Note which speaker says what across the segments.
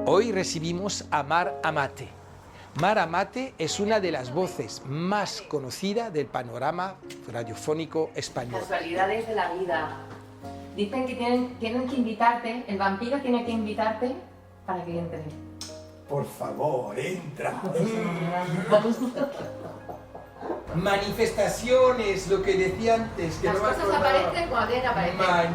Speaker 1: Hoy recibimos a Mar Amate. Mar Amate es una de las voces más conocidas del panorama radiofónico español.
Speaker 2: Casualidades de la vida. Dicen que tienen que invitarte, el vampiro tiene que invitarte para que entre.
Speaker 1: Por favor, entra. Manifestaciones, lo que decía antes. Que
Speaker 2: Las
Speaker 1: no me
Speaker 2: cosas
Speaker 1: acordaba.
Speaker 2: aparecen cuando tienen que aparecer.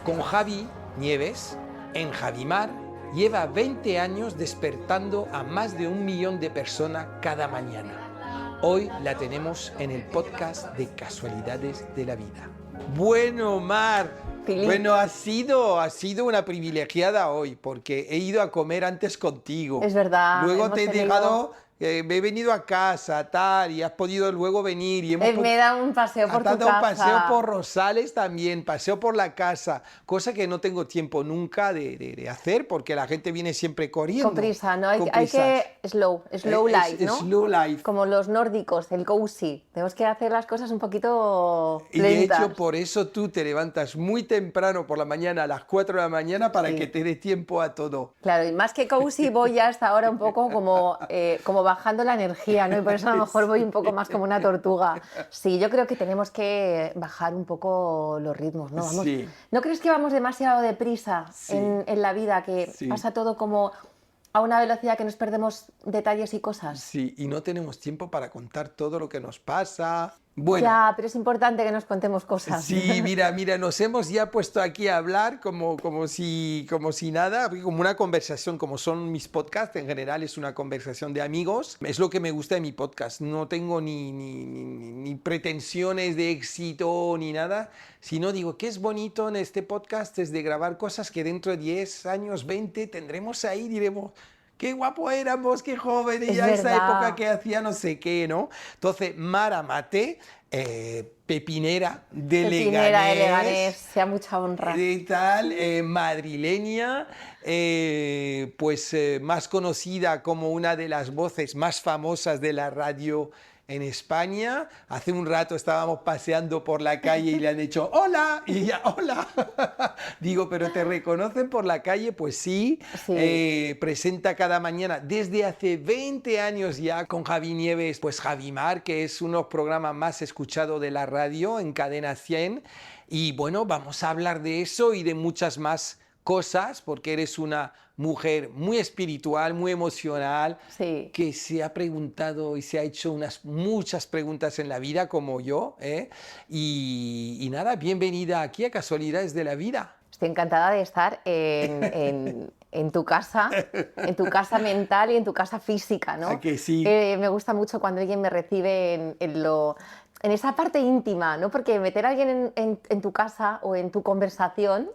Speaker 1: Con Javi Nieves, en Javimar, lleva 20 años despertando a más de 1 millón de personas cada mañana. Hoy la tenemos en el podcast de Casualidades de la Vida. Bueno, Mar, bueno, ha sido una privilegiada hoy, porque he ido a comer antes contigo.
Speaker 3: Es verdad.
Speaker 1: Luego te he dejado, me he venido a casa, tal, y has podido luego venir. Y
Speaker 3: me he dado un paseo por tu
Speaker 1: has dado
Speaker 3: casa.
Speaker 1: un paseo por Rosales también, paseo por la casa, cosa que no tengo tiempo nunca de hacer, porque la gente viene siempre corriendo.
Speaker 3: Con prisa, ¿no? Hay
Speaker 1: prisas.
Speaker 3: que slow life, ¿no?
Speaker 1: Slow life.
Speaker 3: Como los nórdicos, el cozy. Tenemos que hacer las cosas un poquito
Speaker 1: Y de
Speaker 3: lentas.
Speaker 1: hecho, por eso tú te levantas muy temprano por la mañana, a las 4 de la mañana, para que te dé tiempo a todo.
Speaker 3: Claro, y más que cozy voy ya hasta ahora un poco como bajando la energía, ¿no? Y por eso a lo mejor voy un poco más como una tortuga. Sí, yo creo que tenemos que bajar un poco los ritmos, ¿no? Vamos,
Speaker 1: Sí.
Speaker 3: ¿No crees que vamos demasiado deprisa en la vida, que pasa todo como a una velocidad que nos perdemos detalles y cosas?
Speaker 1: Sí, y no tenemos tiempo para contar todo lo que nos pasa. Bueno.
Speaker 3: Ya, pero es importante que nos contemos cosas.
Speaker 1: Sí, mira, nos hemos ya puesto aquí a hablar como si nada, como una conversación, como son mis podcasts, en general es una conversación de amigos. Es lo que me gusta de mi podcast, no tengo ni pretensiones de éxito ni nada, sino digo, ¿qué es bonito en este podcast? Es de grabar cosas que dentro de 10 años, 20, tendremos ahí, diremos... Qué guapo éramos, qué jóvenes,
Speaker 3: Es
Speaker 1: ya esa
Speaker 3: verdad.
Speaker 1: época que hacía no sé qué, ¿no? Entonces, Mar Amate, pepinera de
Speaker 3: Leganés, sea mucha honra.
Speaker 1: de tal, madrileña, más conocida como una de las voces más famosas de la radio en España. Hace un rato estábamos paseando por la calle y le han dicho ¡hola! Y ella ¡hola! Digo, ¿pero te reconocen por la calle? Pues sí. Presenta cada mañana desde hace 20 años ya con Javi Nieves, pues Javimar, que es uno de los programas más escuchados de la radio en Cadena 100. Y bueno, vamos a hablar de eso y de muchas más cosas, porque eres una mujer muy espiritual, muy emocional, que se ha preguntado y se ha hecho muchas preguntas en la vida, como yo, ¿eh? Y nada, bienvenida aquí a Casualidades de la Vida.
Speaker 3: Estoy encantada de estar en tu casa mental y en tu casa física, ¿no?
Speaker 1: ¿A que sí?
Speaker 3: Me gusta mucho cuando alguien me recibe en esa parte íntima, ¿no? Porque meter a alguien en tu casa o en tu conversación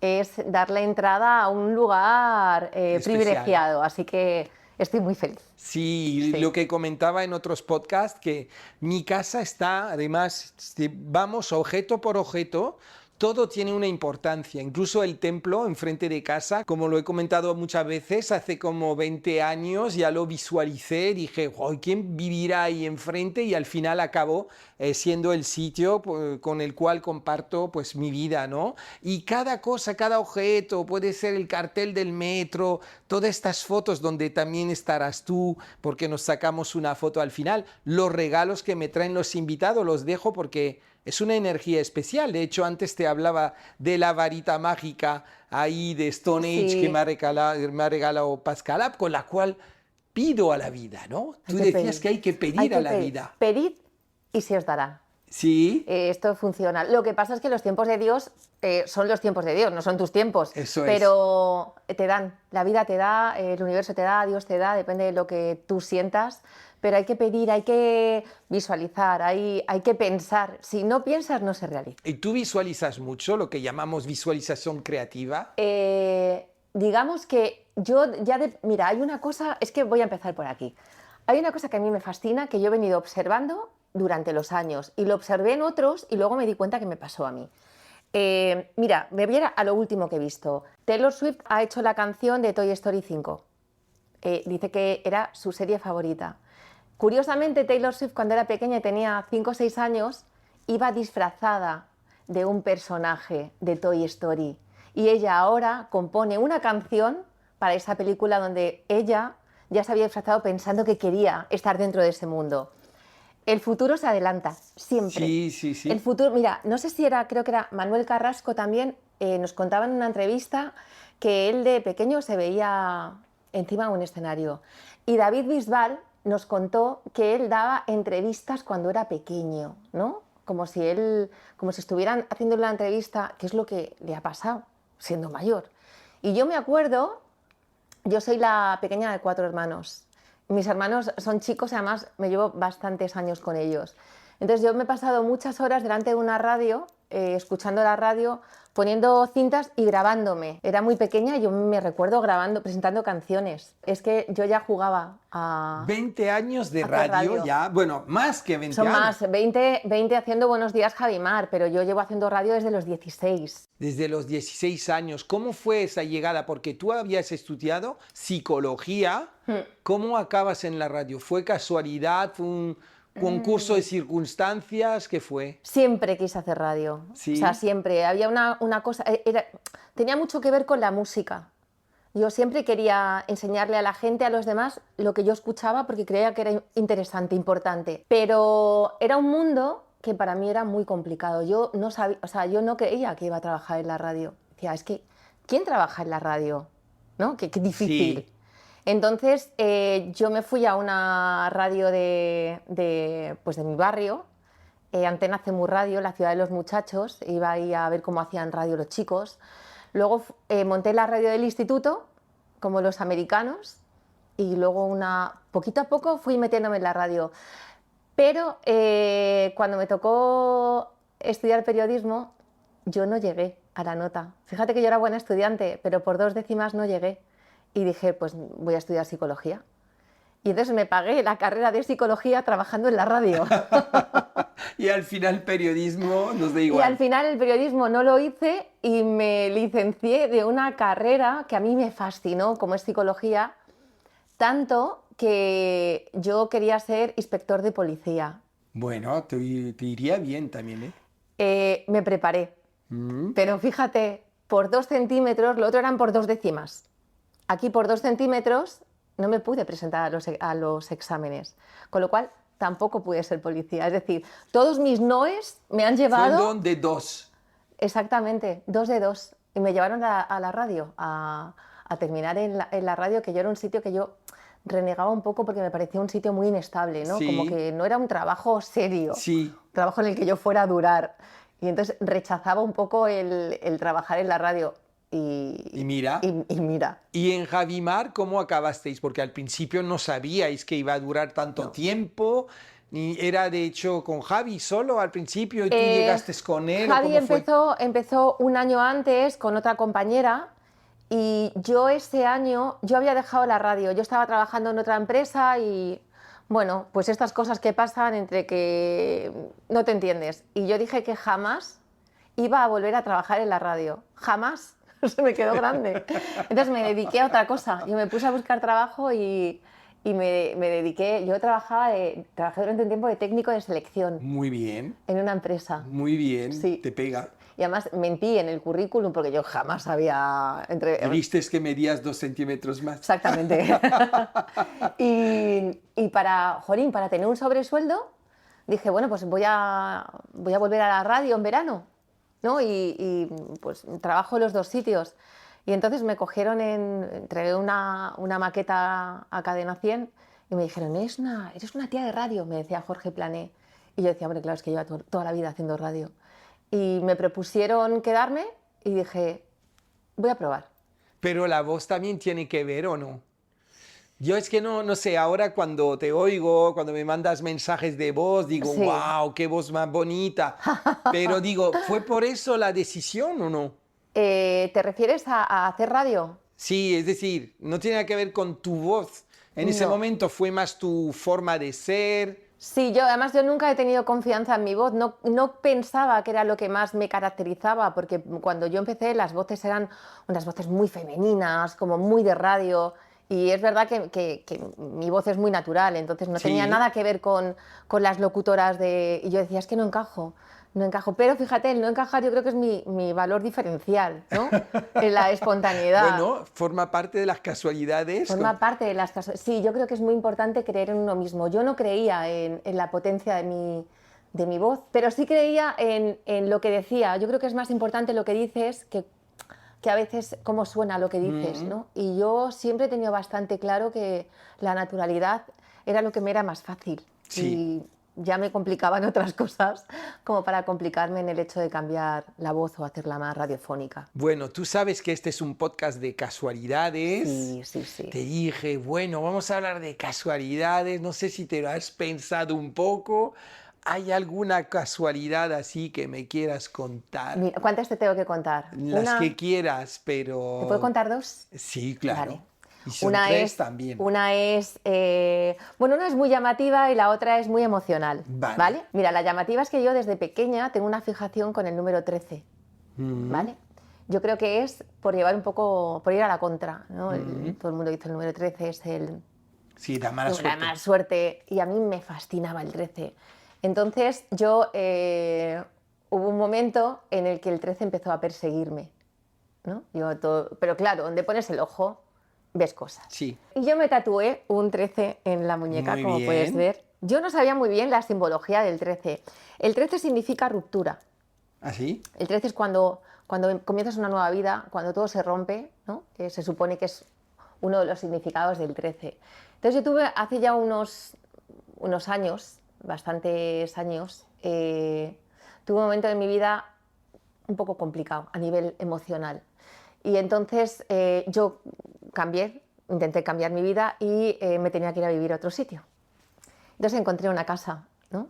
Speaker 3: es darle entrada a un lugar privilegiado, así que estoy muy feliz.
Speaker 1: Sí, lo que comentaba en otros podcasts, que mi casa está, además, vamos objeto por objeto, todo tiene una importancia, incluso el templo enfrente de casa, como lo he comentado muchas veces, hace como 20 años ya lo visualicé, dije, ¿quién vivirá ahí enfrente? Y al final acabó siendo el sitio con el cual comparto pues mi vida, ¿no? Y cada cosa, cada objeto, puede ser el cartel del metro, todas estas fotos donde también estarás tú, porque nos sacamos una foto al final, los regalos que me traen los invitados los dejo porque es una energía especial. De hecho, antes te hablaba de la varita mágica ahí de Stone Age que me ha regalado Pascal, con la cual pido a la vida, ¿no? Tú decías que hay que pedir a la vida.
Speaker 3: Pedid y se os dará.
Speaker 1: Sí.
Speaker 3: Esto funciona. Lo que pasa es que los tiempos de Dios son los tiempos de Dios, no son tus tiempos.
Speaker 1: Eso
Speaker 3: pero te dan, la vida te da, el universo te da, Dios te da, depende de lo que tú sientas. Pero hay que pedir, hay que visualizar, hay que pensar. Si no piensas, no se realiza.
Speaker 1: ¿Y tú visualizas mucho lo que llamamos visualización creativa?
Speaker 3: Digamos que mira, hay una cosa, es que voy a empezar por aquí. Hay una cosa que a mí me fascina, que yo he venido observando durante los años, y lo observé en otros y luego me di cuenta que me pasó a mí. Mira, me voy a lo último que he visto. Taylor Swift ha hecho la canción de Toy Story 5. Dice que era su serie favorita. Curiosamente, Taylor Swift, cuando era pequeña y tenía 5 o 6 años, iba disfrazada de un personaje de Toy Story. Y ella ahora compone una canción para esa película donde ella ya se había disfrazado pensando que quería estar dentro de ese mundo. El futuro se adelanta, siempre.
Speaker 1: Sí, sí, sí.
Speaker 3: El futuro, mira, no sé si era, creo que era Manuel Carrasco también, nos contaba en una entrevista que él de pequeño se veía encima de un escenario. Y David Bisbal nos contó que él daba entrevistas cuando era pequeño, ¿no? Como si estuvieran haciendo una entrevista, qué es lo que le ha pasado siendo mayor. Y yo me acuerdo, yo soy la pequeña de 4 hermanos. Mis hermanos son chicos y además me llevo bastantes años con ellos. Entonces yo me he pasado muchas horas delante de una radio, escuchando la radio, poniendo cintas y grabándome. Era muy pequeña y yo me recuerdo grabando, presentando canciones. Es que yo ya jugaba a...
Speaker 1: 20 años de
Speaker 3: hacer
Speaker 1: radio ya, bueno, más que 20
Speaker 3: Son
Speaker 1: años.
Speaker 3: más, 20 haciendo Buenos Días Javimar, pero yo llevo haciendo radio desde los 16.
Speaker 1: Desde los 16 años, ¿cómo fue esa llegada? Porque tú habías estudiado psicología, ¿cómo acabas en la radio? ¿Fue casualidad? ¿Fue un concurso de circunstancias? ¿Qué fue?
Speaker 3: Siempre quise hacer radio,
Speaker 1: ¿Sí?
Speaker 3: o sea, siempre. Había una cosa, tenía mucho que ver con la música. Yo siempre quería enseñarle a la gente, a los demás, lo que yo escuchaba porque creía que era interesante, importante. Pero era un mundo que para mí era muy complicado. Yo no sabía, o sea, yo no creía que iba a trabajar en la radio. Decía, es que, ¿quién trabaja en la radio? ¿No? Qué difícil.
Speaker 1: Sí.
Speaker 3: Entonces, yo me fui a una radio pues de mi barrio, Antena Cemu Radio, la ciudad de los muchachos, iba ahí a ver cómo hacían radio los chicos. Luego monté la radio del instituto, como los americanos, y luego poquito a poco fui metiéndome en la radio. Pero cuando me tocó estudiar periodismo, yo no llegué a la nota. Fíjate que yo era buena estudiante, pero por 2 décimas no llegué. Y dije, pues voy a estudiar psicología. Y entonces me pagué la carrera de psicología trabajando en la radio.
Speaker 1: Y al final periodismo nos da igual.
Speaker 3: Y al final el periodismo no lo hice y me licencié de una carrera que a mí me fascinó, como es psicología, tanto que yo quería ser inspector de policía.
Speaker 1: Bueno, te iría bien también, ¿eh?
Speaker 3: Me preparé, pero fíjate, por 2 centímetros, lo otro eran por 2 décimas. Aquí por 2 centímetros no me pude presentar a los exámenes, con lo cual tampoco pude ser policía. Es decir, todos mis noes me han llevado...
Speaker 1: Fueron de 2.
Speaker 3: Exactamente, 2 de 2. Y me llevaron a la radio, a terminar en la radio, que yo era un sitio que yo renegaba un poco porque me parecía un sitio muy inestable, ¿no?
Speaker 1: Sí.
Speaker 3: Como que no era un trabajo serio,
Speaker 1: Sí.
Speaker 3: un trabajo en el que yo fuera a durar. Y entonces rechazaba un poco el trabajar en la radio.
Speaker 1: Y mira.
Speaker 3: Y mira.
Speaker 1: ¿Y en Javimar cómo acabasteis? Porque al principio no sabíais que iba a durar tanto tiempo. Ni era de hecho con Javi solo al principio y tú llegaste con él.
Speaker 3: Javi
Speaker 1: ¿o cómo fue?
Speaker 3: empezó un año antes con otra compañera y yo ese año, yo había dejado la radio, yo estaba trabajando en otra empresa y bueno, pues estas cosas que pasan entre que no te entiendes. Y yo dije que jamás iba a volver a trabajar en la radio, jamás. Se me quedó grande. Entonces me dediqué a otra cosa. Yo me puse a buscar trabajo y me dediqué. Yo trabajé durante un tiempo de técnico de selección
Speaker 1: Muy bien,
Speaker 3: en una empresa.
Speaker 1: muy bien,
Speaker 3: Sí.
Speaker 1: te pega.
Speaker 3: Y además mentí en el currículum porque yo jamás había...
Speaker 1: Viste que medías 2 centímetros más.
Speaker 3: Exactamente. y para tener un sobresueldo, dije, bueno, pues voy a volver a la radio en verano, ¿no? Y pues trabajo en los 2 sitios. Y entonces me cogieron, entregué una maqueta a Cadena 100 y me dijeron, eres una tía de radio, me decía Jorge Plané. Y yo decía, hombre, claro, es que llevo toda la vida haciendo radio. Y me propusieron quedarme y dije, voy a probar.
Speaker 1: Pero la voz también tiene que ver, ¿o no? Yo es que no sé, ahora cuando te oigo, cuando me mandas mensajes de voz, digo,
Speaker 3: Sí.
Speaker 1: wow, qué voz más bonita. Pero digo, ¿fue por eso la decisión o no?
Speaker 3: ¿Te refieres a hacer radio?
Speaker 1: Sí, es decir, no tiene que ver con tu voz. En ese
Speaker 3: No.
Speaker 1: momento fue más tu forma de ser.
Speaker 3: Sí, además yo nunca he tenido confianza en mi voz, no pensaba que era lo que más me caracterizaba, porque cuando yo empecé las voces eran unas voces muy femeninas, como muy de radio, y es verdad que mi voz es muy natural, entonces no
Speaker 1: Sí.
Speaker 3: tenía nada que ver con las locutoras y yo decía, es que no No encajo, pero fíjate, el no encajar yo creo que es mi valor diferencial, ¿no? En la espontaneidad.
Speaker 1: Bueno, forma parte de las casualidades.
Speaker 3: Forma parte de las cosas. Sí, yo creo que es muy importante creer en uno mismo. Yo no creía en la potencia de mi voz, pero sí creía en lo que decía. Yo creo que es más importante lo que dices que a veces cómo suena lo que dices, ¿no? Y yo siempre he tenido bastante claro que la naturalidad era lo que me era más fácil.
Speaker 1: Sí.
Speaker 3: Y ya me complicaban otras cosas como para complicarme en el hecho de cambiar la voz o hacerla más radiofónica.
Speaker 1: Bueno, tú sabes que este es un podcast de casualidades.
Speaker 3: Sí, sí, sí.
Speaker 1: Te dije, bueno, vamos a hablar de casualidades. No sé si te lo has pensado un poco. ¿Hay alguna casualidad así que me quieras contar?
Speaker 3: Mira, ¿cuántas te tengo que contar?
Speaker 1: Las que quieras, pero...
Speaker 3: ¿Te puedo contar dos?
Speaker 1: Sí, claro.
Speaker 3: Vale.
Speaker 1: Y son
Speaker 3: Una
Speaker 1: tres
Speaker 3: es,
Speaker 1: también.
Speaker 3: una es, bueno, una es muy llamativa y la otra es muy emocional.
Speaker 1: Vale.
Speaker 3: Mira, la llamativa es que yo desde pequeña tengo una fijación con el número 13. ¿Vale? Yo creo que es por llevar un poco, por ir a la contra, ¿no? Todo el mundo dice el número 13 es el...
Speaker 1: Sí, da mala suerte.
Speaker 3: Da mala suerte. Y a mí me fascinaba el 13. Entonces yo, hubo un momento en el que el 13 empezó a perseguirme, ¿no? Pero claro, donde pones el ojo, ves cosas.
Speaker 1: Sí.
Speaker 3: Y yo me tatué un 13 en la muñeca,
Speaker 1: Muy
Speaker 3: como
Speaker 1: bien.
Speaker 3: puedes ver. Yo no sabía muy bien la simbología del 13. El 13 significa ruptura.
Speaker 1: ¿Así?
Speaker 3: El 13 es cuando comienzas una nueva vida, cuando todo se rompe, ¿no? Que se supone que es uno de los significados del 13. Entonces yo tuve hace ya unos años, bastantes años, tuve un momento de mi vida un poco complicado a nivel emocional. Y entonces yo intenté cambiar mi vida y me tenía que ir a vivir a otro sitio. Entonces encontré una casa, ¿no?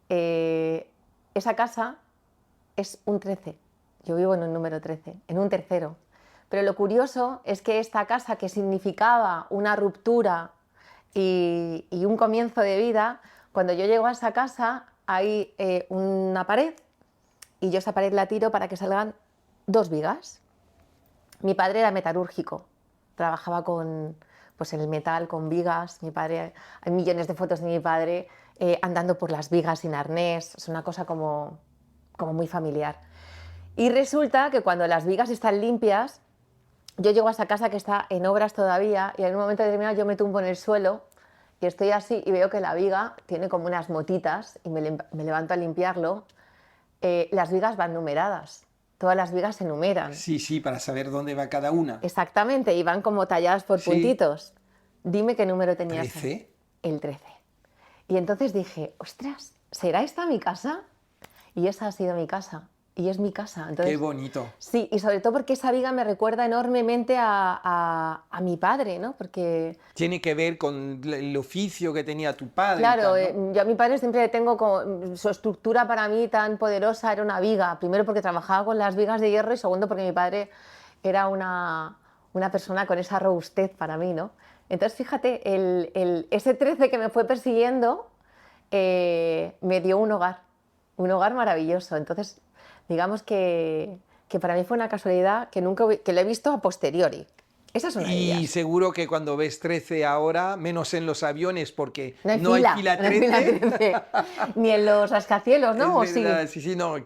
Speaker 3: Esa casa es un 13. Yo vivo en un número 13, en un tercero. Pero lo curioso es que esta casa, que significaba una ruptura y un comienzo de vida, cuando yo llego a esa casa hay una pared y yo esa pared la tiro para que salgan 2 vigas. Mi padre era metalúrgico, trabajaba en el metal, con vigas. Mi padre, hay millones de fotos de mi padre andando por las vigas sin arnés, es una cosa como muy familiar. Y resulta que cuando las vigas están limpias, yo llego a esa casa que está en obras todavía y en un momento determinado yo me tumbo en el suelo y estoy así y veo que la viga tiene como unas motitas y me levanto a limpiarlo. Las vigas van numeradas, todas las vigas se numeran.
Speaker 1: Sí, sí, para saber dónde va cada una.
Speaker 3: Exactamente, y van como talladas por puntitos. Dime qué número tenías.
Speaker 1: 13.
Speaker 3: El 13. Y entonces dije, ostras, ¿será esta mi casa? Y esa ha sido mi casa. Y es mi casa. Entonces,
Speaker 1: Qué bonito.
Speaker 3: Sí, y sobre todo porque esa viga me recuerda enormemente a mi padre, ¿no? Porque...
Speaker 1: Tiene que ver con el oficio que tenía tu padre.
Speaker 3: Claro,
Speaker 1: y tal, ¿no?
Speaker 3: yo a mi padre siempre tengo como... Su estructura para mí tan poderosa era una viga. Primero porque trabajaba con las vigas de hierro y segundo porque mi padre era una persona con esa robustez para mí, ¿no? Entonces, fíjate, ese 13 que me fue persiguiendo me dio un hogar maravilloso. Entonces, digamos que para mí fue una casualidad que lo he visto a posteriori. Esa es una de
Speaker 1: Y
Speaker 3: ellas.
Speaker 1: seguro que cuando ves 13 ahora, menos en los aviones porque
Speaker 3: No hay fila
Speaker 1: 13.
Speaker 3: Ni en los rascacielos, ¿no?
Speaker 1: Es verdad, sí, no, en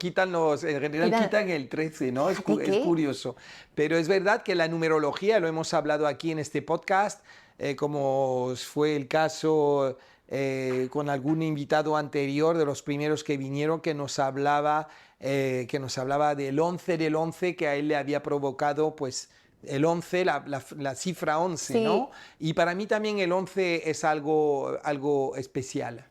Speaker 1: general quitan el 13, ¿no? Es curioso. Pero es verdad que la numerología, lo hemos hablado aquí en este podcast, como fue el caso con algún invitado anterior de los primeros que vinieron, que nos hablaba del 11 del 11, que a él le había provocado, pues, el 11, la cifra 11,
Speaker 3: Sí.
Speaker 1: ¿no? Y para mí también el 11 es algo especial.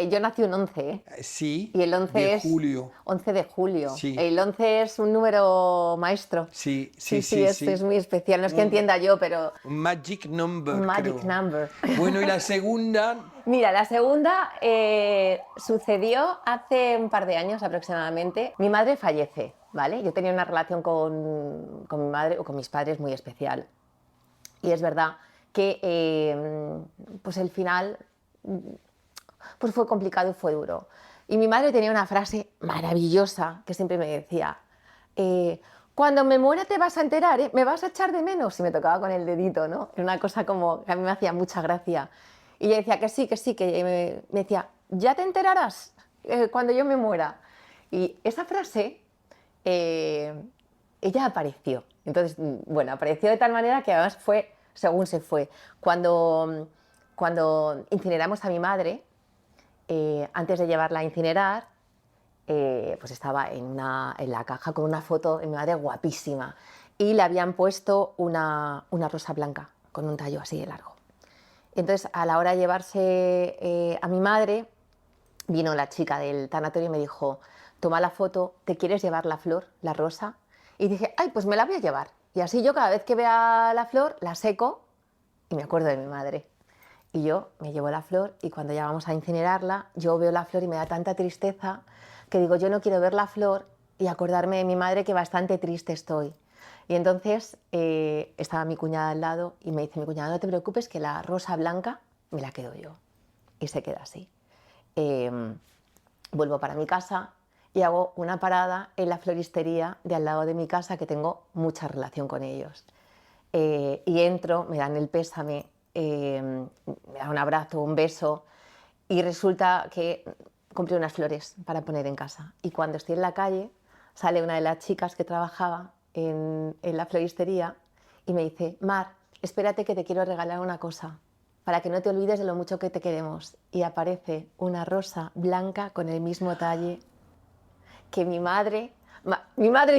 Speaker 3: Yo nací un 11, ¿eh?
Speaker 1: Sí,
Speaker 3: Y el 11
Speaker 1: de
Speaker 3: es...
Speaker 1: julio.
Speaker 3: 11 de julio.
Speaker 1: Sí.
Speaker 3: El 11 es un número maestro.
Speaker 1: Sí.
Speaker 3: Es muy especial. No es que entienda yo, pero...
Speaker 1: Un magic number,
Speaker 3: Magic
Speaker 1: creo.
Speaker 3: number.
Speaker 1: Bueno, y la segunda...
Speaker 3: Mira, la segunda sucedió hace un par de años aproximadamente. Mi madre fallece, ¿vale? Yo tenía una relación con mi madre o con mis padres muy especial. Y es verdad que pues el final pues fue complicado y fue duro. Y mi madre tenía una frase maravillosa que siempre me decía: cuando me muera te vas a enterar, ¿eh? Me vas a echar de menos. Y me tocaba con el dedito, ¿no? Era una cosa como que a mí me hacía mucha gracia. Y ella decía que sí, que me decía, ya te enterarás cuando yo me muera. Y esa frase, ella apareció. Entonces, bueno, apareció de tal manera que además fue según se fue. Cuando incineramos a mi madre, antes de llevarla a incinerar, pues estaba en la caja con una foto de mi madre guapísima y le habían puesto una rosa blanca con un tallo así de largo. Entonces, a la hora de llevarse a mi madre, vino la chica del tanatorio y me dijo: toma la foto, ¿te quieres llevar la flor, la rosa? Y dije: ay, pues me la voy a llevar. Y así yo cada vez que vea la flor, la seco y me acuerdo de mi madre. Y yo me llevo la flor y cuando ya vamos a incinerarla, yo veo la flor y me da tanta tristeza que digo: yo no quiero ver la flor y acordarme de mi madre, que bastante triste estoy. Y entonces estaba mi cuñada al lado y me dice mi cuñada: no te preocupes, que la rosa blanca me la quedo yo. Y se queda así. Vuelvo para mi casa y hago una parada en la floristería de al lado de mi casa, que tengo mucha relación con ellos. Y entro, me dan el pésame, me dan un abrazo, un beso, y resulta que compré unas flores para poner en casa. Y cuando estoy en la calle, sale una de las chicas que trabajaba en la floristería y me dice: Mar, espérate que te quiero regalar una cosa, para que no te olvides de lo mucho que te queremos. Y aparece una rosa blanca con el mismo talle que mi madre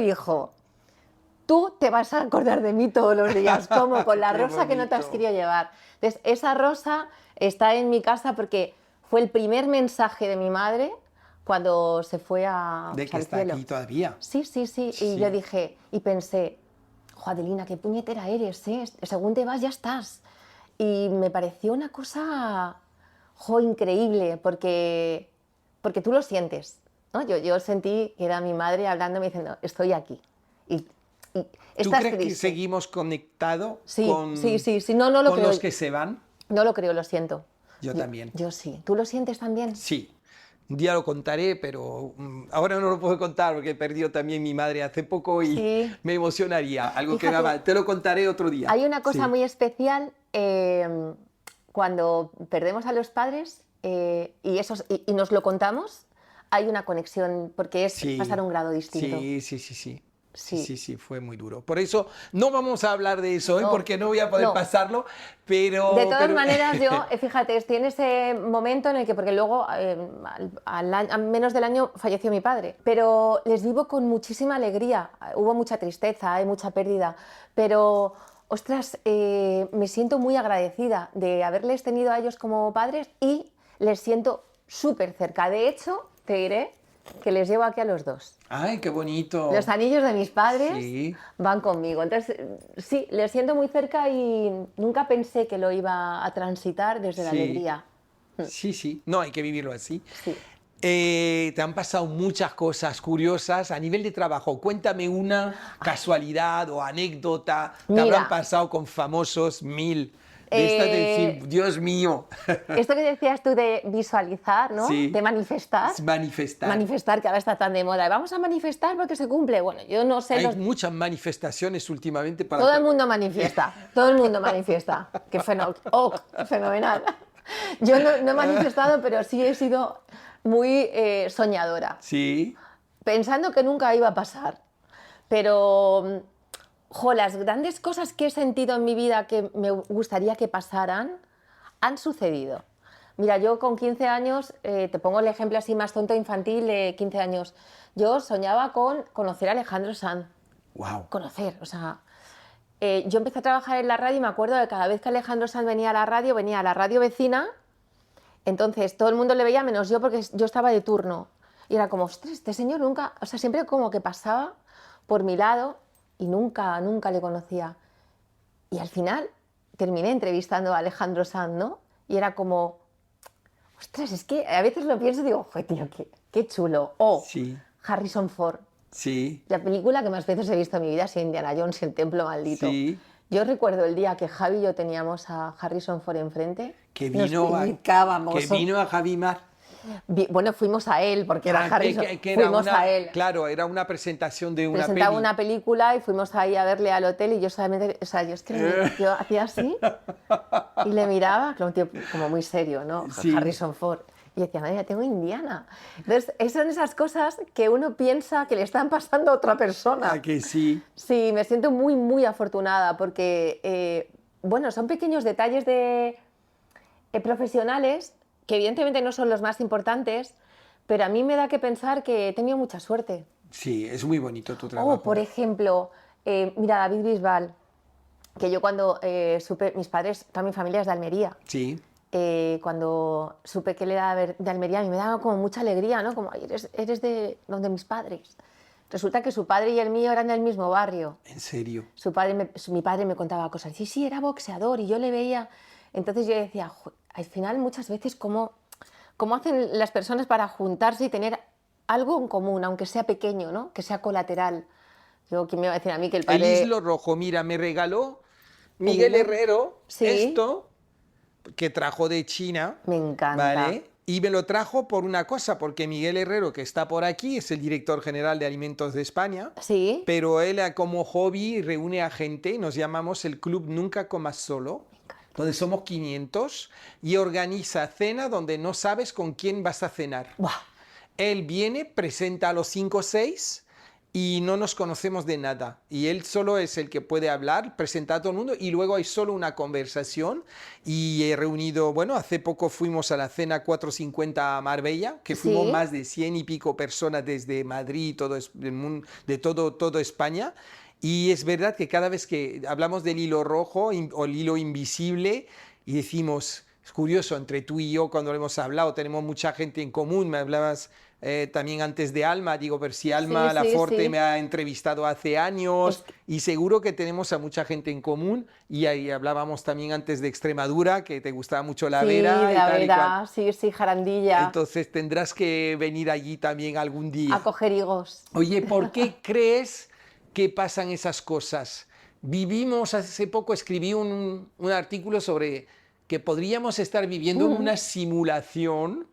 Speaker 3: dijo: tú te vas a acordar de mí todos los días, como con la rosa que no te has querido llevar. Entonces, esa rosa está en mi casa porque fue el primer mensaje de mi madre cuando se fue
Speaker 1: De que
Speaker 3: al
Speaker 1: está
Speaker 3: cielo.
Speaker 1: aquí todavía.
Speaker 3: Sí. Y yo dije, y pensé: jo, Adelina, qué puñetera eres, ¿eh? Según te vas ya estás. Y me pareció una cosa, jo, increíble, porque tú lo sientes, ¿no? Yo sentí que era mi madre hablándome diciendo: estoy aquí. Y
Speaker 1: ¿Tú
Speaker 3: estás
Speaker 1: crees que
Speaker 3: triste.
Speaker 1: seguimos conectados
Speaker 3: Sí,
Speaker 1: con,
Speaker 3: sí, no lo
Speaker 1: con
Speaker 3: creo.
Speaker 1: los que se van?
Speaker 3: No lo creo, lo siento.
Speaker 1: Yo también.
Speaker 3: Yo sí. ¿Tú lo sientes también?
Speaker 1: Sí. Un día lo contaré, pero ahora no lo puedo contar porque he perdido también mi madre hace poco y
Speaker 3: Sí.
Speaker 1: me emocionaría. Algo que
Speaker 3: Fíjate,
Speaker 1: te lo contaré otro día.
Speaker 3: hay una cosa
Speaker 1: Sí.
Speaker 3: muy especial cuando perdemos a los padres y nos lo contamos. Hay una conexión porque es
Speaker 1: Sí,
Speaker 3: pasar a un grado distinto.
Speaker 1: Sí, fue muy duro. Por eso no vamos a hablar de eso hoy,
Speaker 3: No,
Speaker 1: porque no voy a poder
Speaker 3: no.
Speaker 1: pasarlo, pero...
Speaker 3: De todas maneras, yo, fíjate, estoy en ese momento en el que, porque luego, a menos del año, falleció mi padre, pero les vivo con muchísima alegría. Hubo mucha tristeza, hay mucha pérdida, pero, ostras, me siento muy agradecida de haberles tenido a ellos como padres y les siento súper cerca. De hecho, te diré que les llevo aquí a los dos.
Speaker 1: ¡Ay, qué bonito!
Speaker 3: Los anillos de mis padres
Speaker 1: Sí.
Speaker 3: van conmigo. Entonces, sí, les siento muy cerca y nunca pensé que lo iba a transitar desde la alegría.
Speaker 1: Sí. No, hay que vivirlo así.
Speaker 3: Sí.
Speaker 1: Te han pasado muchas cosas curiosas a nivel de trabajo. Cuéntame una casualidad o anécdota. Te
Speaker 3: Mira.
Speaker 1: habrán pasado con famosos 1000. De estas de decir: Dios mío.
Speaker 3: Esto que decías tú de visualizar, ¿no?
Speaker 1: Sí.
Speaker 3: De manifestar.
Speaker 1: Es manifestar.
Speaker 3: Manifestar, que ahora está tan de moda. Vamos a manifestar porque se cumple. Bueno, yo no sé.
Speaker 1: Hay muchas manifestaciones últimamente para...
Speaker 3: Todo el mundo manifiesta. Todo el mundo manifiesta. Qué fenomenal. Yo no he manifestado, pero sí he sido muy soñadora.
Speaker 1: Sí.
Speaker 3: Pensando que nunca iba a pasar. Pero, las grandes cosas que he sentido en mi vida que me gustaría que pasaran, han sucedido. Mira, yo con 15 años, te pongo el ejemplo así más tonto infantil de 15 años, yo soñaba con conocer a Alejandro Sanz.
Speaker 1: Wow.
Speaker 3: Conocer, o sea... yo empecé a trabajar en la radio y me acuerdo de cada vez que Alejandro Sanz venía a la radio vecina. Entonces todo el mundo le veía menos yo, porque yo estaba de turno. Y era como: ostras, este señor nunca... O sea, siempre como que pasaba por mi lado y nunca le conocía. Y al final terminé entrevistando a Alejandro Sanz, ¿no? Y era como: ostras, es que a veces lo pienso y digo: joder, tío, qué chulo. O
Speaker 1: Sí.
Speaker 3: Harrison Ford.
Speaker 1: Sí.
Speaker 3: La película que más veces he visto en mi vida es Indiana Jones y el Templo Maldito.
Speaker 1: Sí.
Speaker 3: Yo recuerdo el día que Javi y yo teníamos a Harrison Ford enfrente.
Speaker 1: Que
Speaker 3: nos
Speaker 1: vino
Speaker 3: pellizcábamos.
Speaker 1: a Javi Mar.
Speaker 3: Bueno, fuimos a él, porque era Harrison.
Speaker 1: Que era
Speaker 3: fuimos a él.
Speaker 1: Claro, era una presentación de una
Speaker 3: Presentaba
Speaker 1: peli.
Speaker 3: una película y fuimos ahí a verle al hotel y yo solamente... O sea, yo es que yo hacía así y le miraba, claro, un tío como muy serio, ¿no?
Speaker 1: Sí.
Speaker 3: Harrison Ford. Y decía, madre mía, tengo Indiana. Entonces, son esas cosas que uno piensa que le están pasando a otra persona.
Speaker 1: ¿A que sí?
Speaker 3: Sí, me siento muy, muy afortunada porque, bueno, son pequeños detalles de profesionales que evidentemente no son los más importantes, pero a mí me da que pensar que he tenido mucha suerte.
Speaker 1: Sí, es muy bonito tu trabajo.
Speaker 3: Oh, por ejemplo, mira, David Bisbal, que yo cuando supe, mis padres, toda mi familia es de Almería.
Speaker 1: Sí.
Speaker 3: Cuando supe que él era de Almería, a mí me daba como mucha alegría, ¿no? Como, "Ay, eres de donde mis padres". Resulta que su padre y el mío eran del mismo barrio.
Speaker 1: ¿En serio?
Speaker 3: Mi padre me contaba cosas. Sí, sí, era boxeador y yo le veía. Entonces yo decía, al final muchas veces, ¿cómo hacen las personas para juntarse y tener algo en común, aunque sea pequeño, ¿no? Que sea colateral? Yo, ¿quién me va a decir a mí que el
Speaker 1: El
Speaker 3: padre...
Speaker 1: Hilo Rojo, mira, me regaló Miguel
Speaker 3: hilo-
Speaker 1: Herrero
Speaker 3: Sí.
Speaker 1: esto que trajo de China.
Speaker 3: Me encanta.
Speaker 1: ¿Vale? Y me lo trajo por una cosa, porque Miguel Herrero, que está por aquí, es el director general de Alimentos de España,
Speaker 3: Sí.
Speaker 1: pero él como hobby reúne a gente, nos llamamos el Club Nunca Comas Solo, donde somos 500, y organiza cena donde no sabes con quién vas a cenar.
Speaker 3: Buah.
Speaker 1: Él viene, presenta a los 5 o 6 y no nos conocemos de nada. Y él solo es el que puede hablar, presentar a todo el mundo y luego hay solo una conversación. Y he reunido, bueno, hace poco fuimos a la cena 450 a Marbella, que fuimos
Speaker 3: Sí.
Speaker 1: más de 100 y pico personas desde Madrid, de todo España. Y es verdad que cada vez que hablamos del hilo rojo o el hilo invisible y decimos, es curioso, entre tú y yo cuando lo hemos hablado tenemos mucha gente en común, me hablabas también antes de Alma, digo, ver si Alma
Speaker 3: Sí,
Speaker 1: Laforte
Speaker 3: sí.
Speaker 1: me ha entrevistado hace años
Speaker 3: Es
Speaker 1: y seguro que tenemos a mucha gente en común y ahí hablábamos también antes de Extremadura, que te gustaba mucho la
Speaker 3: Sí,
Speaker 1: Vera
Speaker 3: de
Speaker 1: y
Speaker 3: la
Speaker 1: tal y cual.
Speaker 3: Vera, sí, sí, Jarandilla,
Speaker 1: Entonces tendrás que venir allí también algún día.
Speaker 3: a coger higos.
Speaker 1: Oye, ¿por qué crees que pasan esas cosas? Vivimos, hace poco escribí un artículo sobre que podríamos estar viviendo una simulación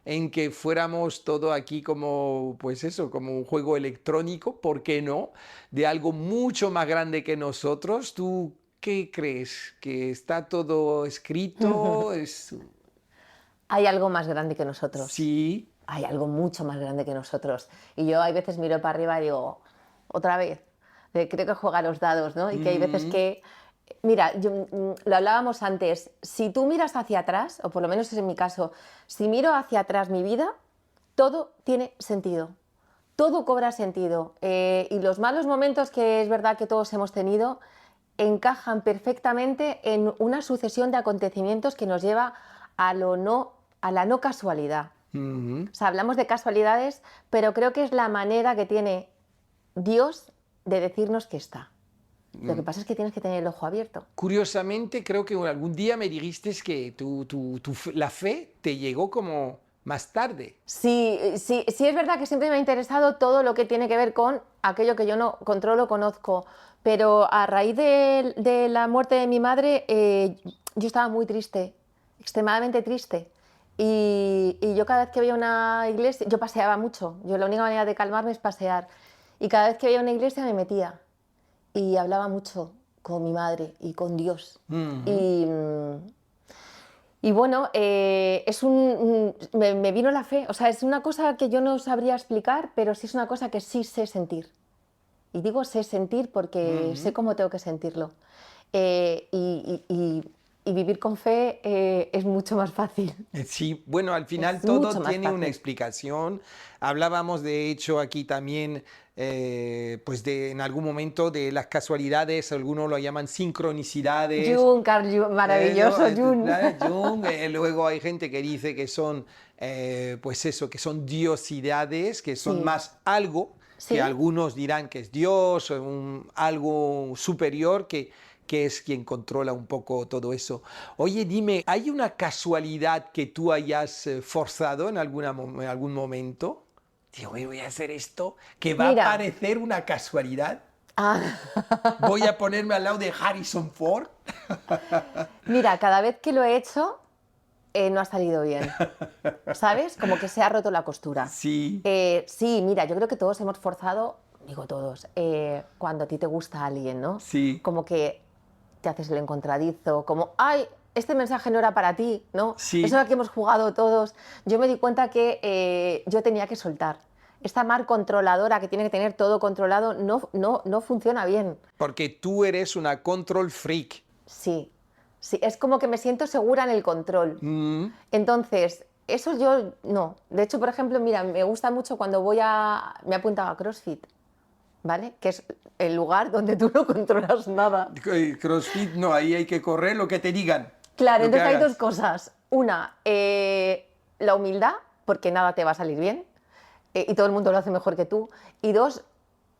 Speaker 1: en que fuéramos todo aquí como, pues eso, como un juego electrónico, ¿por qué no? De algo mucho más grande que nosotros. ¿Tú qué crees? ¿Que está todo escrito?
Speaker 3: Hay algo más grande que nosotros.
Speaker 1: Sí.
Speaker 3: Hay algo mucho más grande que nosotros. Y yo hay veces miro para arriba y digo, otra vez, creo que juega a los dados, ¿no? Y que hay veces que, mira, lo hablábamos antes, si tú miras hacia atrás, o por lo menos es en mi caso, si miro hacia atrás mi vida, todo tiene sentido. Todo cobra sentido. Y los malos momentos que es verdad que todos hemos tenido encajan perfectamente en una sucesión de acontecimientos que nos lleva a la no casualidad. O sea, hablamos de casualidades, pero creo que es la manera que tiene Dios de decirnos que está. Lo que pasa es que tienes que tener el ojo abierto.
Speaker 1: Curiosamente, creo que algún día me dijiste que la fe te llegó como más tarde.
Speaker 3: Sí, es verdad que siempre me ha interesado todo lo que tiene que ver con aquello que yo no controlo, conozco, pero a raíz de la muerte de mi madre, yo estaba muy triste, extremadamente triste. Y yo cada vez que veía una iglesia, yo paseaba mucho, yo la única manera de calmarme es pasear. Y cada vez que veía una iglesia me metía y hablaba mucho con mi madre y con Dios. Y bueno, me vino la fe, o sea, es una cosa que yo no sabría explicar, pero sí es una cosa que sí sé sentir. Y digo sé sentir porque sé cómo tengo que sentirlo. Y vivir con fe es mucho más fácil.
Speaker 1: Sí, bueno, al final
Speaker 3: Es
Speaker 1: todo
Speaker 3: mucho más
Speaker 1: tiene una
Speaker 3: fácil.
Speaker 1: explicación. Hablábamos, de hecho, aquí también, pues en algún momento de las casualidades, algunos lo llaman sincronicidades.
Speaker 3: Jung, Carl Jung, maravilloso Jung.
Speaker 1: Jung. Luego hay gente que dice que son, pues eso, que son diosidades, que son
Speaker 3: Sí.
Speaker 1: más algo,
Speaker 3: Sí.
Speaker 1: que algunos dirán que es Dios, o algo superior que es quien controla un poco todo eso. Oye, dime, ¿hay una casualidad que tú hayas forzado en algún momento? Digo, voy a hacer esto, que va
Speaker 3: Mira.
Speaker 1: a parecer una casualidad.
Speaker 3: Ah.
Speaker 1: Voy a ponerme al lado de Harrison Ford.
Speaker 3: Mira, cada vez que lo he hecho, no ha salido bien. ¿Sabes? Como que se ha roto la costura.
Speaker 1: Sí.
Speaker 3: Sí, mira, yo creo que todos hemos forzado, digo todos, cuando a ti te gusta alguien, ¿no?
Speaker 1: Sí.
Speaker 3: Como que te haces el encontradizo, como, ay, este mensaje no era para ti, ¿no?
Speaker 1: Sí.
Speaker 3: Eso es lo que hemos jugado todos. Yo me di cuenta que yo tenía que soltar. Esta Mar controladora que tiene que tener todo controlado no funciona bien.
Speaker 1: Porque tú eres una control freak.
Speaker 3: Sí, sí, es como que me siento segura en el control.
Speaker 1: Mm.
Speaker 3: Entonces, eso yo no. De hecho, por ejemplo, mira, me gusta mucho cuando me he apuntado a CrossFit, ¿vale? Que es el lugar donde tú no controlas nada.
Speaker 1: CrossFit, no, ahí hay que correr lo que te digan.
Speaker 3: Claro,
Speaker 1: lo que
Speaker 3: entonces hay
Speaker 1: hagas.
Speaker 3: dos cosas. Una, la humildad, porque nada te va a salir bien y todo el mundo lo hace mejor que tú. Y dos,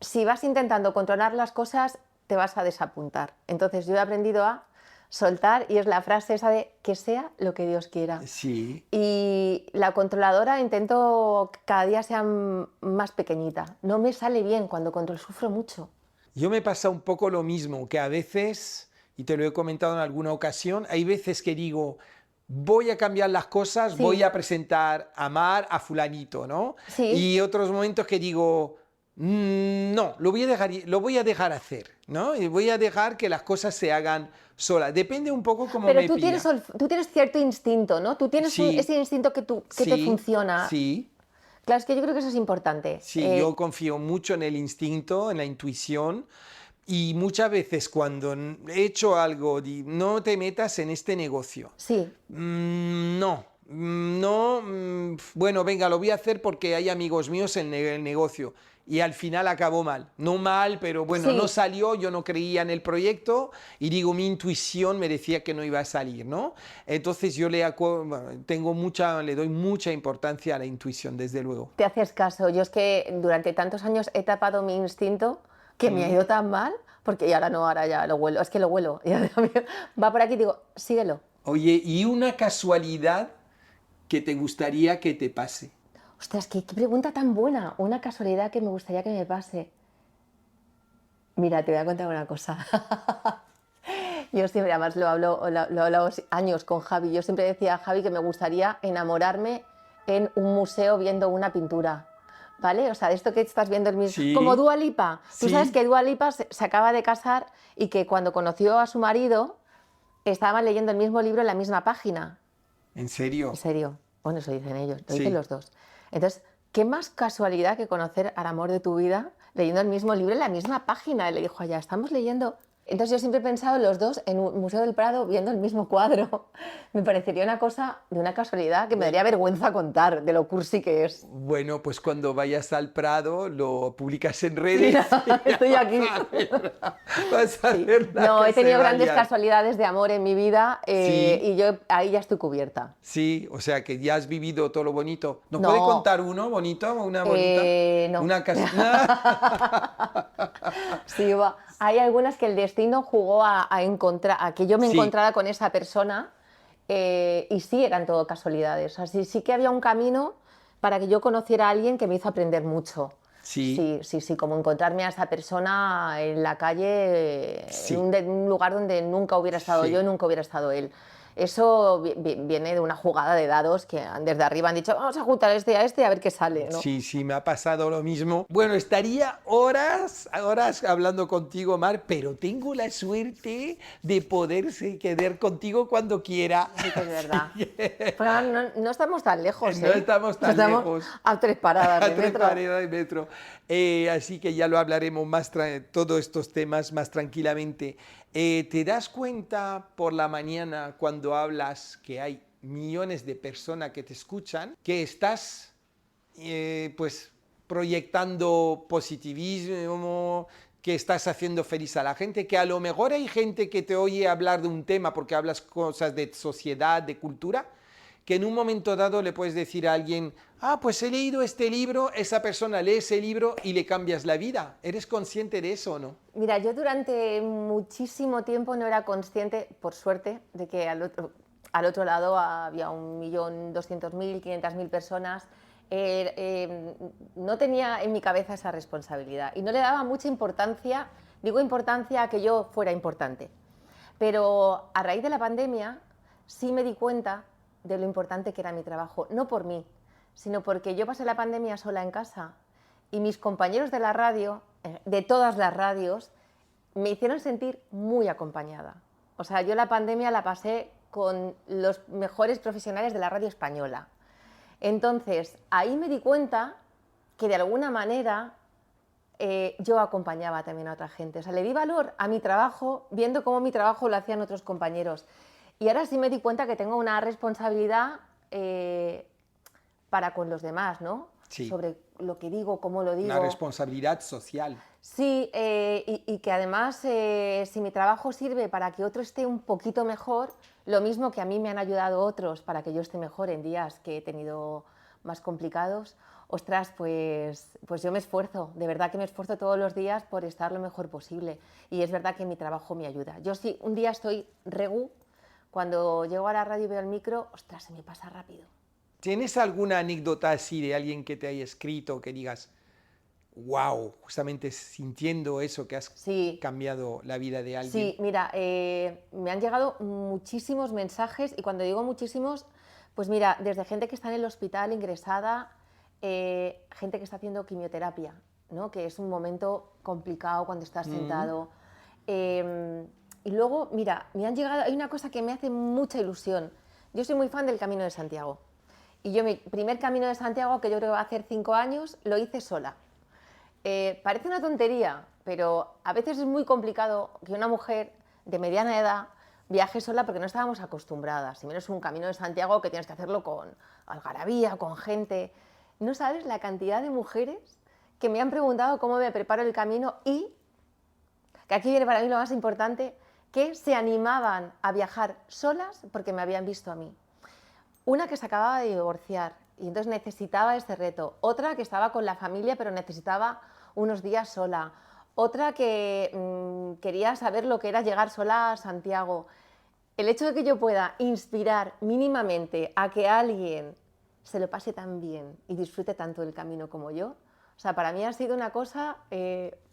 Speaker 3: si vas intentando controlar las cosas, te vas a desapuntar. Entonces yo he aprendido a soltar y es la frase esa de que sea lo que Dios quiera.
Speaker 1: Sí.
Speaker 3: Y la controladora intento que cada día sea más pequeñita. No me sale bien cuando controlo, sufro mucho.
Speaker 1: Yo me pasa un poco lo mismo, que a veces, y te lo he comentado en alguna ocasión, hay veces que digo, voy a cambiar las cosas,
Speaker 3: Sí.
Speaker 1: voy a presentar a Mar a fulanito, ¿no?
Speaker 3: Sí.
Speaker 1: Y otros momentos que digo, no, lo voy a dejar hacer, ¿no? Y voy a dejar que las cosas se hagan solas. Depende un poco cómo
Speaker 3: Pero
Speaker 1: me
Speaker 3: tú
Speaker 1: pilla.
Speaker 3: tú tienes cierto instinto, ¿no? Tú tienes
Speaker 1: Sí.
Speaker 3: ese instinto que te
Speaker 1: Sí,
Speaker 3: funciona.
Speaker 1: Sí.
Speaker 3: Claro, es que yo creo que eso es importante.
Speaker 1: Sí, yo confío mucho en el instinto, en la intuición, y muchas veces cuando he hecho algo, no te metas en este negocio.
Speaker 3: Sí,
Speaker 1: No, no, bueno, venga, lo voy a hacer porque hay amigos míos en el negocio. Y al final acabó mal. No mal, pero bueno,
Speaker 3: Sí.
Speaker 1: no salió, yo no creía en el proyecto y digo, mi intuición me decía que no iba a salir, ¿no? Entonces yo le doy mucha importancia a la intuición, desde luego.
Speaker 3: te haces caso. Yo es que durante tantos años he tapado mi instinto que me ha ido tan mal, porque ahora no, ahora ya lo huelo. Es que lo huelo. Y ahora va por aquí y digo, síguelo.
Speaker 1: Oye, ¿y una casualidad que te gustaría que te pase?
Speaker 3: Ostras, qué pregunta tan buena. Una casualidad que me gustaría que me pase. Mira, te voy a contar una cosa. Yo siempre, además lo he hablado años con Javi, yo siempre decía a Javi que me gustaría enamorarme en un museo viendo una pintura, ¿vale? O sea, de esto que estás viendo el mismo...
Speaker 1: Sí.
Speaker 3: Como Dua Lipa. Tú
Speaker 1: Sí.
Speaker 3: sabes que Dua Lipa se acaba de casar y que cuando conoció a su marido estaban leyendo el mismo libro en la misma página.
Speaker 1: ¿En serio?
Speaker 3: En serio. Bueno, eso dicen ellos, lo
Speaker 1: Sí.
Speaker 3: dicen los dos. Entonces, ¿qué más casualidad que conocer al amor de tu vida leyendo el mismo libro en la misma página? Y le dijo, ya estamos leyendo. Entonces yo siempre he pensado los dos en un Museo del Prado viendo el mismo cuadro. Me parecería una cosa de una casualidad que me daría vergüenza contar de lo cursi que es.
Speaker 1: Bueno, pues cuando vayas al Prado lo publicas en redes.
Speaker 3: Mira, estoy aquí.
Speaker 1: Vas a
Speaker 3: Sí.
Speaker 1: ver la
Speaker 3: No,
Speaker 1: que
Speaker 3: he tenido
Speaker 1: se va a
Speaker 3: grandes
Speaker 1: liar.
Speaker 3: casualidades de amor en mi vida
Speaker 1: Sí.
Speaker 3: y yo ahí ya estoy cubierta.
Speaker 1: Sí, o sea que ya has vivido todo lo bonito. ¿Nos
Speaker 3: No.
Speaker 1: puede contar uno bonito o una bonita?
Speaker 3: No.
Speaker 1: Una
Speaker 3: Sí, hay algunas que el destino jugó a encontrar, a que yo me
Speaker 1: Sí.
Speaker 3: encontrara con esa persona y sí eran todo casualidades. O sea, sí que había un camino para que yo conociera a alguien que me hizo aprender mucho.
Speaker 1: Sí.
Speaker 3: Sí, como encontrarme a esa persona en la calle,
Speaker 1: Sí.
Speaker 3: en un lugar donde nunca hubiera estado
Speaker 1: Sí.
Speaker 3: yo y nunca hubiera estado él. Eso viene de una jugada de dados que desde arriba han dicho, vamos a juntar este a ver qué sale, ¿no?
Speaker 1: Sí, sí, me ha pasado lo mismo. Bueno, estaría horas hablando contigo, Mar, pero tengo la suerte de poderse quedar contigo cuando quiera.
Speaker 3: Sí que es verdad. Pues ahora no estamos tan lejos,
Speaker 1: No
Speaker 3: ¿eh?
Speaker 1: estamos tan lejos.
Speaker 3: A 3 paradas de
Speaker 1: A 3
Speaker 3: metro.
Speaker 1: paradas de metro. Así que ya lo hablaremos más, todos estos temas más tranquilamente. ¿Te das cuenta por la mañana cuando hablas que hay millones de personas que te escuchan, que estás pues proyectando positivismo, que estás haciendo feliz a la gente, que a lo mejor hay gente que te oye hablar de un tema porque hablas cosas de sociedad, de cultura, que en un momento dado le puedes decir a alguien, pues he leído este libro, esa persona lee ese libro y le cambias la vida. ¿Eres consciente de eso o no?
Speaker 3: Mira, yo durante muchísimo tiempo no era consciente, por suerte, de que al otro lado había 1.200.000, 500.000 personas. No tenía en mi cabeza esa responsabilidad y no le daba mucha importancia, digo importancia a que yo fuera importante. Pero a raíz de la pandemia sí me di cuenta de lo importante que era mi trabajo, no por mí, sino porque yo pasé la pandemia sola en casa y mis compañeros de la radio, de todas las radios, me hicieron sentir muy acompañada. O sea, yo la pandemia la pasé con los mejores profesionales de la radio española. Entonces, ahí me di cuenta que de alguna manera yo acompañaba también a otra gente. O sea, le di valor a mi trabajo viendo cómo mi trabajo lo hacían otros compañeros. Y ahora sí me di cuenta que tengo una responsabilidad para con los demás, ¿no?
Speaker 1: Sí.
Speaker 3: Sobre lo que digo, cómo lo digo.
Speaker 1: Una responsabilidad social.
Speaker 3: Sí, y que además si mi trabajo sirve para que otro esté un poquito mejor, lo mismo que a mí me han ayudado otros para que yo esté mejor en días que he tenido más complicados, ostras, pues yo me esfuerzo, de verdad que me esfuerzo todos los días por estar lo mejor posible. Y es verdad que mi trabajo me ayuda. Yo sí, un día estoy regu, cuando llego a la radio y veo el micro, ostras, se me pasa rápido.
Speaker 1: ¿Tienes alguna anécdota así de alguien que te haya escrito que digas, wow, justamente sintiendo eso que has cambiado la vida de alguien?
Speaker 3: Sí, mira, me han llegado muchísimos mensajes y cuando digo muchísimos, pues mira, desde gente que está en el hospital ingresada, gente que está haciendo quimioterapia, ¿no? Que es un momento complicado cuando estás sentado. Y luego, mira, me han llegado, hay una cosa que me hace mucha ilusión. Yo soy muy fan del Camino de Santiago. Y yo mi primer Camino de Santiago, que yo creo que va a hacer 5 años, lo hice sola. Parece una tontería, pero a veces es muy complicado que una mujer de mediana edad viaje sola porque no estábamos acostumbradas. Si menos un Camino de Santiago que tienes que hacerlo con algarabía, con gente. No sabes la cantidad de mujeres que me han preguntado cómo me preparo el camino y, que aquí viene para mí lo más importante, que se animaban a viajar solas porque me habían visto a mí. Una que se acababa de divorciar y entonces necesitaba ese reto. Otra que estaba con la familia pero necesitaba unos días sola. Otra que quería saber lo que era llegar sola a Santiago. El hecho de que yo pueda inspirar mínimamente a que alguien se lo pase tan bien y disfrute tanto del camino como yo, o sea, para mí ha sido una cosa,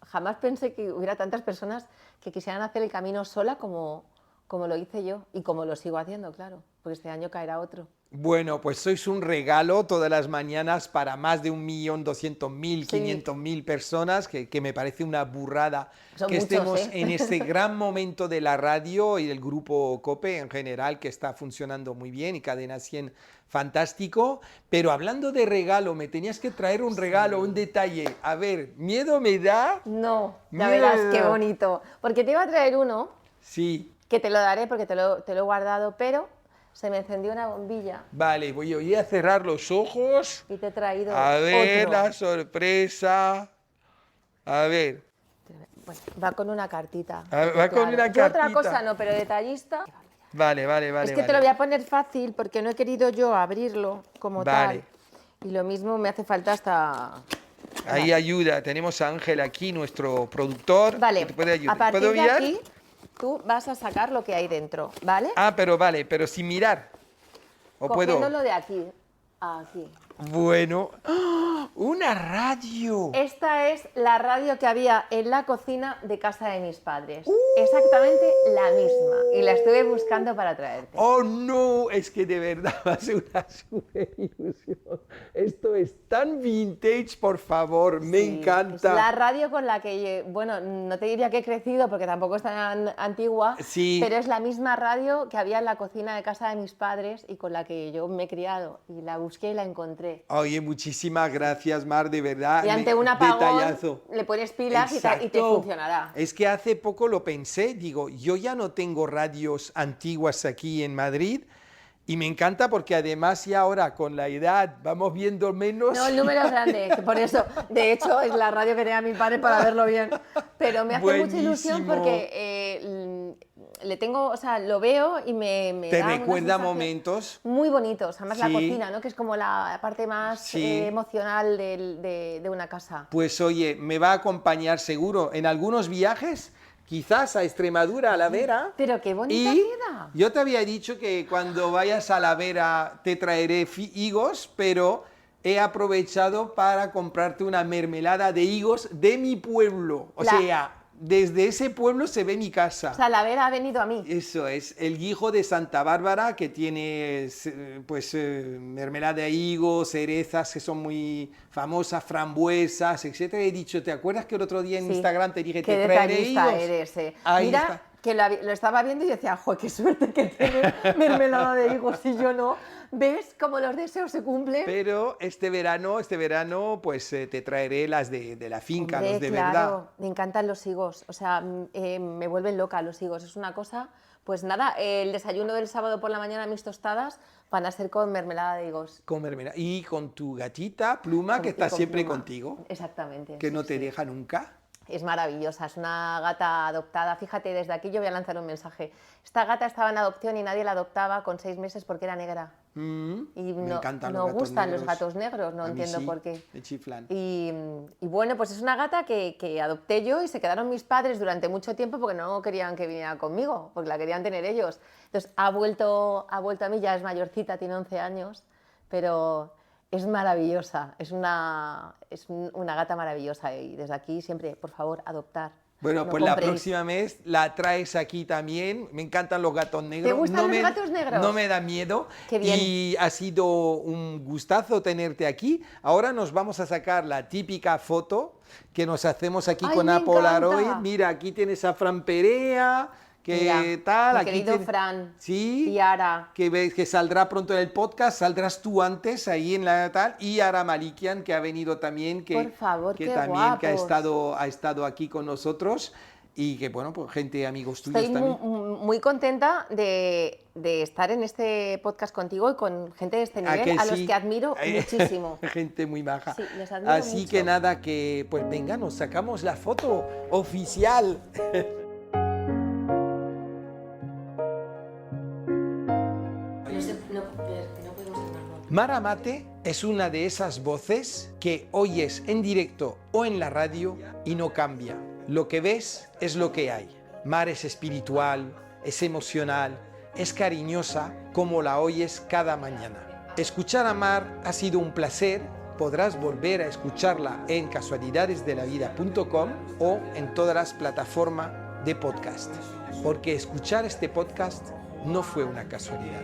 Speaker 3: jamás pensé que hubiera tantas personas que quisieran hacer el camino sola como lo hice yo y como lo sigo haciendo, claro, porque este año caerá otro.
Speaker 1: Bueno, pues sois un regalo todas las mañanas para más de 1.200.000,
Speaker 3: Sí.
Speaker 1: 500.000 personas, que me parece una burrada.
Speaker 3: Son
Speaker 1: que
Speaker 3: muchos,
Speaker 1: estemos en este gran momento de la radio y del grupo COPE en general, que está funcionando muy bien, y Cadena 100 fantástico. Pero hablando de regalo, me tenías que traer un regalo, un detalle. A ver, ¿miedo me da?
Speaker 3: No, ya
Speaker 1: Miedo
Speaker 3: verás
Speaker 1: me
Speaker 3: qué
Speaker 1: da.
Speaker 3: bonito. Porque te iba a traer uno
Speaker 1: Sí.
Speaker 3: que te lo daré porque te lo he guardado, pero se me encendió una bombilla
Speaker 1: Vale, voy a cerrar los ojos.
Speaker 3: y te he traído
Speaker 1: A ver
Speaker 3: otro.
Speaker 1: la sorpresa. A ver.
Speaker 3: Bueno, va con una cartita.
Speaker 1: Va con una
Speaker 3: Yo otra
Speaker 1: cartita.
Speaker 3: cosa no, pero detallista.
Speaker 1: Vale.
Speaker 3: Es que te lo voy a poner fácil porque no he querido yo abrirlo como
Speaker 1: Vale.
Speaker 3: tal. Y lo mismo me hace falta hasta...
Speaker 1: Ahí ayuda. Tenemos a Ángel aquí, nuestro productor.
Speaker 3: Vale,
Speaker 1: que te puede ayudar.
Speaker 3: a partir
Speaker 1: ¿Puedo
Speaker 3: de
Speaker 1: mirar?
Speaker 3: aquí tú vas a sacar lo que hay dentro, ¿vale?
Speaker 1: Pero sin mirar. ¿O puedo?
Speaker 3: Cogiéndolo de aquí a aquí.
Speaker 1: Bueno. ¡Ah! ¡Una radio!
Speaker 3: Esta es la radio que había en la cocina de casa de mis padres. Exactamente la misma. Y la estuve buscando para traerte.
Speaker 1: ¡Oh, no! Es que de verdad va a ser una super ilusión. Esto es tan vintage, por favor. Me
Speaker 3: Sí,
Speaker 1: encanta.
Speaker 3: Es la radio con la que, bueno, no te diría que he crecido porque tampoco es tan antigua,
Speaker 1: Sí.
Speaker 3: pero es la misma radio que había en la cocina de casa de mis padres y con la que yo me he criado. Y la busqué y la encontré.
Speaker 1: Oye, muchísimas gracias, Mar, de verdad.
Speaker 3: Y ante un apagón
Speaker 1: Detallazo.
Speaker 3: le pones pilas y te
Speaker 1: Exacto.
Speaker 3: funcionará.
Speaker 1: Es que hace poco lo pensé, digo, yo ya no tengo radios antiguas aquí en Madrid y me encanta porque además ya ahora con la edad vamos viendo menos.
Speaker 3: No, el número es grande, que por eso, de hecho, es la radio que tenía mi padre para verlo bien. Pero me hace mucha ilusión
Speaker 1: Buenísimo.
Speaker 3: porque le tengo, o sea, lo veo y me
Speaker 1: Te
Speaker 3: da una
Speaker 1: recuerda
Speaker 3: sensación
Speaker 1: momentos.
Speaker 3: muy bonitos. Además, la
Speaker 1: Sí.
Speaker 3: cocina, ¿no? Que es como la parte más
Speaker 1: Sí.
Speaker 3: emocional de una casa.
Speaker 1: Pues oye, me va a acompañar seguro en algunos viajes, quizás a Extremadura, a La Vera.
Speaker 3: Pero qué bonita
Speaker 1: Y
Speaker 3: queda.
Speaker 1: yo te había dicho que cuando vayas a La Vera te traeré higos, pero he aprovechado para comprarte una mermelada de higos de mi pueblo. O sea, desde ese pueblo se ve mi casa.
Speaker 3: O sea, la Vera ha venido a mí.
Speaker 1: Eso es, el Guijo de Santa Bárbara, que tiene pues mermelada de higos, cerezas que son muy famosas, frambuesas, etcétera. He dicho, ¿te acuerdas que el otro día en
Speaker 3: Sí.
Speaker 1: Instagram te dije,
Speaker 3: Qué
Speaker 1: te traeré
Speaker 3: detallista
Speaker 1: higos?
Speaker 3: eres.
Speaker 1: Ahí
Speaker 3: Mira
Speaker 1: está.
Speaker 3: que lo estaba viendo y decía, ¡joder, qué suerte que tiene mermelada de higos y yo no! ¿Ves cómo los deseos se cumplen?
Speaker 1: Pero este verano, pues te traeré las de la finca,
Speaker 3: Hombre,
Speaker 1: los de
Speaker 3: claro,
Speaker 1: verdad.
Speaker 3: me encantan los higos, o sea, me vuelven loca los higos, es una cosa... Pues nada, el desayuno del sábado por la mañana, mis tostadas, van a ser con mermelada de higos.
Speaker 1: Con mermelada. Y con tu gatita, Pluma, que está
Speaker 3: Con
Speaker 1: siempre
Speaker 3: Pluma.
Speaker 1: contigo.
Speaker 3: Exactamente.
Speaker 1: Que
Speaker 3: sí,
Speaker 1: no te
Speaker 3: sí.
Speaker 1: deja nunca.
Speaker 3: Es maravillosa, es una gata adoptada. Fíjate, desde aquí yo voy a lanzar un mensaje. Esta gata estaba en adopción y nadie la adoptaba con 6 meses porque era negra. Y
Speaker 1: Me encantan
Speaker 3: no
Speaker 1: los gatos
Speaker 3: gustan
Speaker 1: negros.
Speaker 3: los gatos negros, no
Speaker 1: A mí
Speaker 3: entiendo
Speaker 1: sí,
Speaker 3: por qué.
Speaker 1: me chiflan.
Speaker 3: Y bueno, pues es una gata que adopté yo y se quedaron mis padres durante mucho tiempo porque no querían que viniera conmigo, porque la querían tener ellos. Entonces ha vuelto a mí, ya es mayorcita, tiene 11 años, pero es maravillosa, es una gata maravillosa y desde aquí siempre, por favor, adoptar.
Speaker 1: Bueno,
Speaker 3: No
Speaker 1: pues la
Speaker 3: compréis.
Speaker 1: próxima vez la traes aquí también. Me encantan los gatos negros.
Speaker 3: ¿Te gustan los gatos negros?
Speaker 1: No me da miedo.
Speaker 3: Qué bien.
Speaker 1: Y ha sido un gustazo tenerte aquí. Ahora nos vamos a sacar la típica foto que nos hacemos aquí
Speaker 3: ¡Ay,
Speaker 1: con
Speaker 3: me
Speaker 1: la Polaroid.
Speaker 3: encanta!
Speaker 1: Mira, aquí tienes a Fran Perea. ¿Qué
Speaker 3: Mira,
Speaker 1: tal?
Speaker 3: mi
Speaker 1: Aquí
Speaker 3: querido
Speaker 1: tiene-
Speaker 3: Fran
Speaker 1: Sí.
Speaker 3: y Ara.
Speaker 1: Que ves que saldrá pronto en el podcast, saldrás tú antes ahí en la tal, y Ara Malikian, que ha venido también,
Speaker 3: Por favor,
Speaker 1: que
Speaker 3: qué
Speaker 1: también que
Speaker 3: guapos.
Speaker 1: ha estado aquí con nosotros, y que bueno, pues gente, amigos tuyos
Speaker 3: Estoy
Speaker 1: también.
Speaker 3: muy contenta de estar en este podcast contigo y con gente de este
Speaker 1: ¿A
Speaker 3: nivel,
Speaker 1: que
Speaker 3: a los
Speaker 1: sí?
Speaker 3: que admiro muchísimo.
Speaker 1: Gente muy maja.
Speaker 3: Sí, les admiro
Speaker 1: Así
Speaker 3: mucho.
Speaker 1: que nada, que pues venga, nos sacamos la foto oficial.
Speaker 2: No podemos tomarlo.
Speaker 1: Mara Mate es una de esas voces que oyes en directo o en la radio y no cambia. Lo que ves es lo que hay. Mar es espiritual, es emocional, es cariñosa como la oyes cada mañana. Escuchar a Mar ha sido un placer. Podrás volver a escucharla en casualidadesdelavida.com o en todas las plataformas de podcast. Porque escuchar este podcast no fue una casualidad.